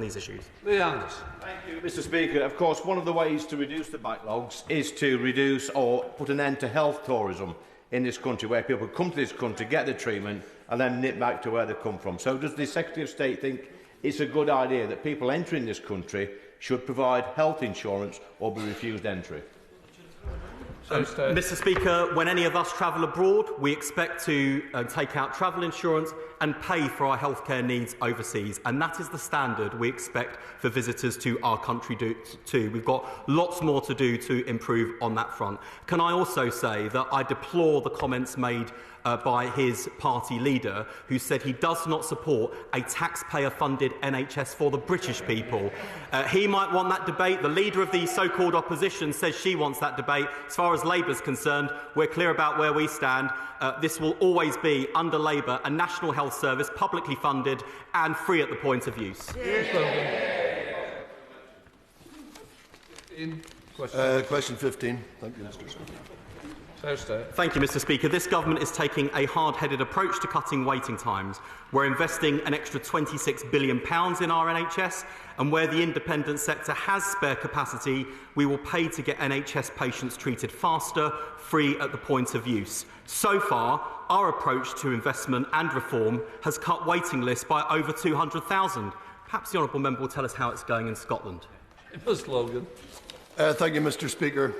these issues. Thank you, Mr. Speaker. Of course, one of the ways to reduce the backlogs is to reduce or put an end to health tourism in this country, where people come to this country, get the treatment and then nip back to where they come from. So does the Secretary of State think it's a good idea that people entering this country should provide health insurance or be refused entry? Mr. Speaker, when any of us travel abroad, we expect to take out travel insurance and pay for our healthcare needs overseas, and that is the standard we expect for visitors to our country too. We've got lots more to do to improve on that front. Can I also say that I deplore the comments made by his party leader, who said he does not support a taxpayer-funded NHS for the British people. He might want that debate. The leader of the so-called opposition says she wants that debate. As far as Labour is concerned, we're clear about where we stand. This will always be, under Labour, a national health service, publicly funded and free at the point of use. Question 15. Thank you, Mr. Speaker. Thank you, Mr. Speaker. This government is taking a hard-headed approach to cutting waiting times. We're investing an extra £26 billion in our NHS, and where the independent sector has spare capacity, we will pay to get NHS patients treated faster, free at the point of use. So far, our approach to investment and reform has cut waiting lists by over 200,000. Perhaps the honourable member will tell us how it's going in Scotland. Thank you, Mr. Speaker.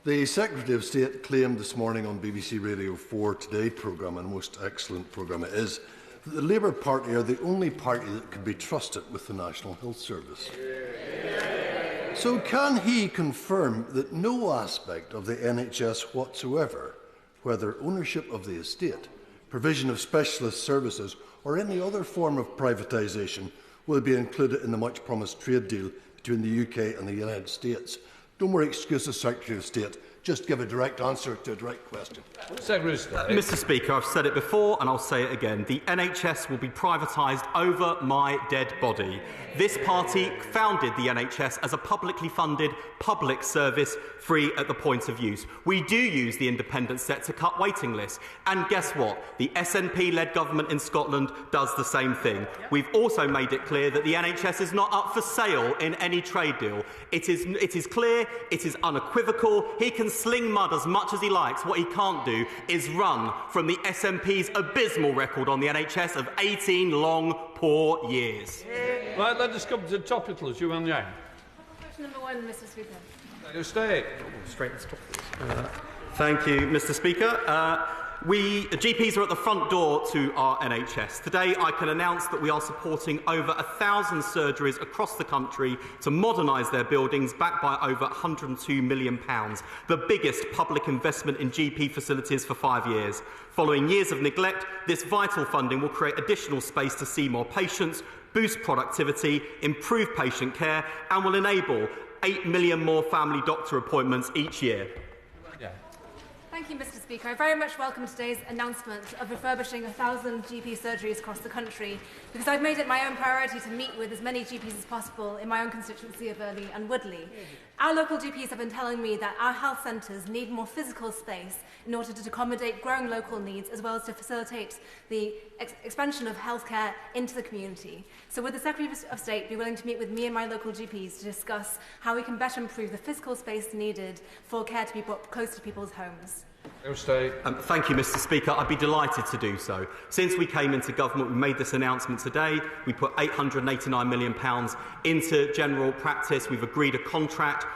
The Secretary of State claimed this morning on BBC Radio 4 Today programme, and a most excellent programme it is, that the Labour Party are the only party that can be trusted with the National Health Service. So can he confirm that no aspect of the NHS whatsoever, whether ownership of the estate, provision of specialist services or any other form of privatisation, will be included in the much-promised trade deal between the UK and the United States? No more excuses, Secretary of State. Just give a direct answer to a direct question. Mr. Speaker, I've said it before and I'll say it again. The NHS will be privatised over my dead body. This party founded the NHS as a publicly funded public service, free at the point of use. We do use the independent sector to cut waiting lists. And guess what? The SNP-led government in Scotland does the same thing. We've also made it clear that the NHS is not up for sale in any trade deal. It is clear, it is unequivocal. He can sling mud as much as he likes. What he can't do is run from the SNP's abysmal record on the NHS of 18 long, poor years. Right, let us come to topicals. Yuan Yang. Question number 1, Mr. Speaker. Stay. Straight to topicals. Thank you, Mr. Speaker. GPs are at the front door to our NHS. Today, I can announce that we are supporting over 1,000 surgeries across the country to modernise their buildings, backed by over £102 million, the biggest public investment in GP facilities for 5 years. Following years of neglect, this vital funding will create additional space to see more patients, boost productivity, improve patient care, and will enable 8 million more family doctor appointments each year. Thank you, Mr. Speaker. I very much welcome today's announcement of refurbishing 1,000 GP surgeries across the country, because I've made it my own priority to meet with as many GPs as possible in my own constituency of Earley and Woodley. Our local GPs have been telling me that our health centres need more physical space in order to accommodate growing local needs, as well as to facilitate the expansion of healthcare into the community. So would the Secretary of State be willing to meet with me and my local GPs to discuss how we can better improve the physical space needed for care to be brought close to people's homes? Thank you, Mr. Speaker. I'd be delighted to do so. Since we came into government, we made this announcement today. We put £889 million into general practice. We've agreed a contract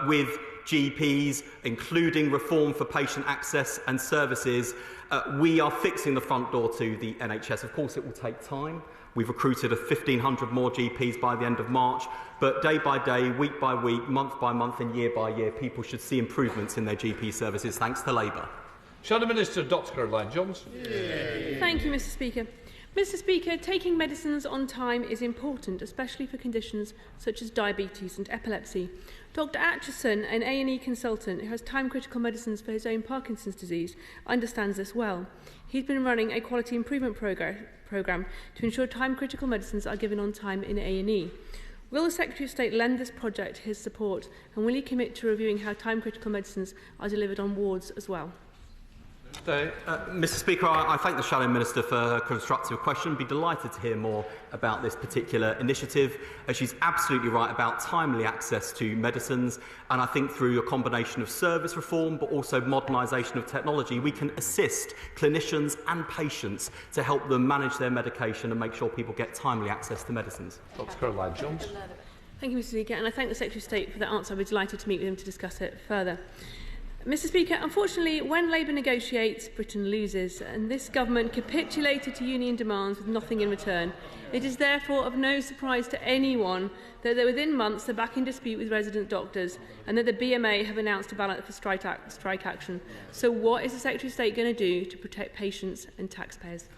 with GPs, including reform for patient access and services. We are fixing the front door to the NHS. Of course, it will take time. We've recruited 1,500 more GPs by the end of March, but day by day, week by week, month by month and year by year, people should see improvements in their GP services thanks to Labour. Shadow Minister Dr Caroline Jones. Thank you, Mr. Speaker. Mr. Speaker, taking medicines on time is important, especially for conditions such as diabetes and epilepsy. Dr Atchison, an A&E consultant who has time-critical medicines for his own Parkinson's disease, understands this well. He's been running a quality improvement programme to ensure time-critical medicines are given on time in A&E. Will the Secretary of State lend this project his support, and will he commit to reviewing how time-critical medicines are delivered on wards as well? Mr Speaker, I thank the Shadow Minister for her constructive question. I'd be delighted to hear more about this particular initiative. She's absolutely right about timely access to medicines, and I think through a combination of service reform but also modernisation of technology, we can assist clinicians and patients to help them manage their medication and make sure people get timely access to medicines. Dr. Caroline Jones. Thank you, Mr Speaker, and I thank the Secretary of State for that answer. I'd be delighted to meet with him to discuss it further. Mr Speaker, unfortunately, when Labour negotiates, Britain loses, and this government capitulated to union demands with nothing in return. It is therefore of no surprise to anyone that within months they're back in dispute with resident doctors and that the BMA have announced a ballot for strike action. So what is the Secretary of State going to do to protect patients and taxpayers?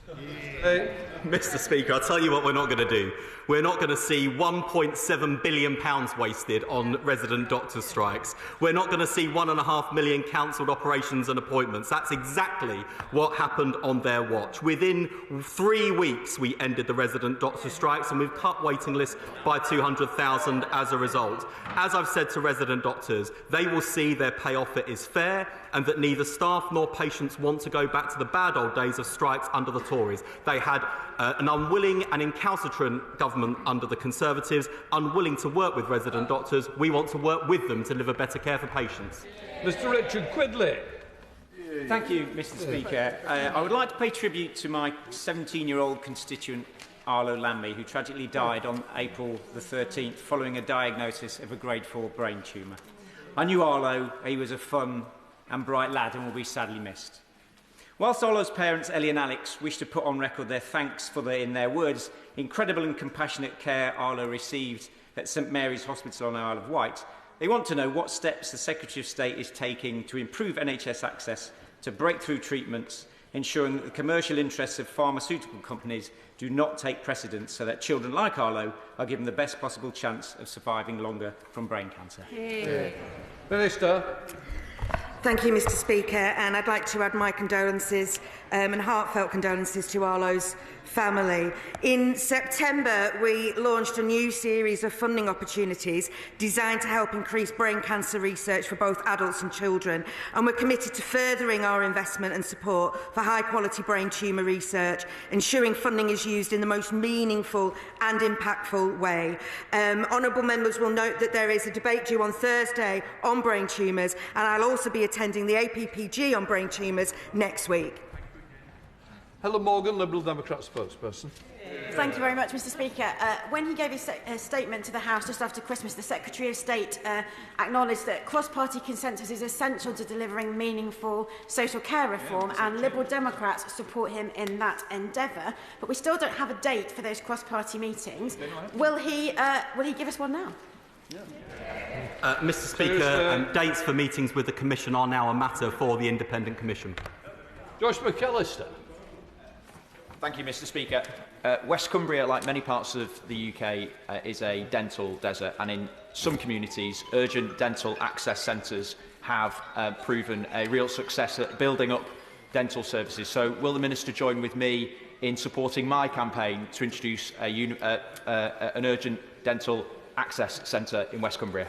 Mr Speaker, I'll tell you what we're not going to do. We're not going to see £1.7 billion wasted on resident doctor strikes. We're not going to see £1.5 million cancelled operations and appointments. That's exactly what happened on their watch. Within 3 weeks, we ended the resident doctor strikes and we've cut waiting lists by 200,000 as a result. As I've said to resident doctors, they will see their pay offer is fair and that neither staff nor patients want to go back to the bad old days of strikes under the Tories. They had an unwilling and incalcitrant government under the Conservatives, unwilling to work with resident doctors. We want to work with them to deliver better care for patients. Mr Richard Quidley. Thank you, Mr Speaker. I would like to pay tribute to my 17-year-old constituent, Arlo Lammy, who tragically died on April the 13th following a diagnosis of a grade 4 brain tumour. I knew Arlo. He was a fun and bright lad and will be sadly missed. Whilst Arlo's parents, Ellie and Alex, wish to put on record their thanks for the, in their words, incredible and compassionate care Arlo received at St Mary's Hospital on the Isle of Wight, they want to know what steps the Secretary of State is taking to improve NHS access to breakthrough treatments, ensuring that the commercial interests of pharmaceutical companies do not take precedence so that children like Arlo are given the best possible chance of surviving longer from brain cancer. Minister. Thank you, Mr Speaker, and I'd like to add my condolences and heartfelt condolences to Arlo's family. In September, we launched a new series of funding opportunities designed to help increase brain cancer research for both adults and children, and we're committed to furthering our investment and support for high-quality brain tumour research, ensuring funding is used in the most meaningful and impactful way. Honourable members will note that there is a debate due on Thursday on brain tumours, and I'll also be attending the APPG on brain tumours next week. Helen Morgan, Liberal Democrat spokesperson. Thank you very much, Mr Speaker. When he gave his statement to the House just after Christmas, the Secretary of State acknowledged that cross-party consensus is essential to delivering meaningful social care reform, and Liberal Democrats support him in that endeavour. But we still don't have a date for those cross-party meetings. Will he give us one now? Mr Speaker, dates for meetings with the Commission are now a matter for the Independent Commission. Josh McAllister. Thank you, Mr Speaker. West Cumbria, like many parts of the UK, is a dental desert, and in some communities, urgent dental access centres have proven a real success at building up dental services. So will the Minister join with me in supporting my campaign to introduce an urgent dental access centre in West Cumbria?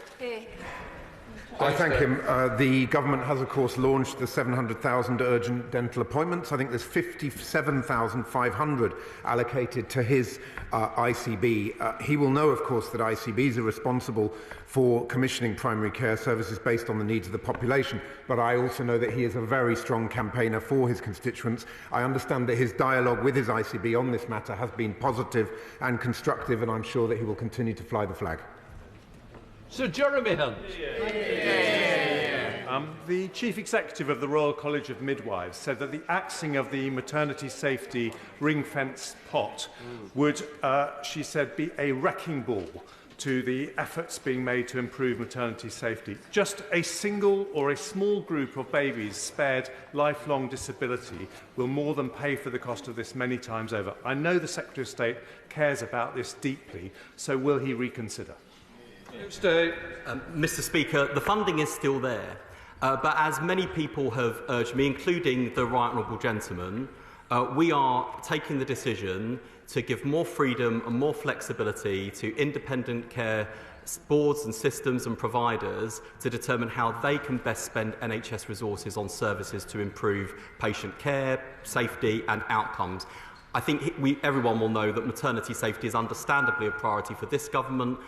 I thank him. The government has, of course, launched the 700,000 urgent dental appointments. I think there's 57,500 allocated to his ICB. He will know, of course, that ICBs are responsible for commissioning primary care services based on the needs of the population. But I also know that he is a very strong campaigner for his constituents. I understand that his dialogue with his ICB on this matter has been positive and constructive, and I'm sure that he will continue to fly the flag. Sir Jeremy Hunt. The Chief Executive of the Royal College of Midwives said that the axing of the maternity safety ring-fenced pot would, she said, be a wrecking ball to the efforts being made to improve maternity safety. Just a single or a small group of babies spared lifelong disability will more than pay for the cost of this many times over. I know the Secretary of State cares about this deeply, so will he reconsider? Mr Speaker, the funding is still there, but as many people have urged me, including the right honourable gentleman, we are taking the decision to give more freedom and more flexibility to independent care boards and systems and providers to determine how they can best spend NHS resources on services to improve patient care, safety and outcomes. I think everyone will know that maternity safety is understandably a priority for this government.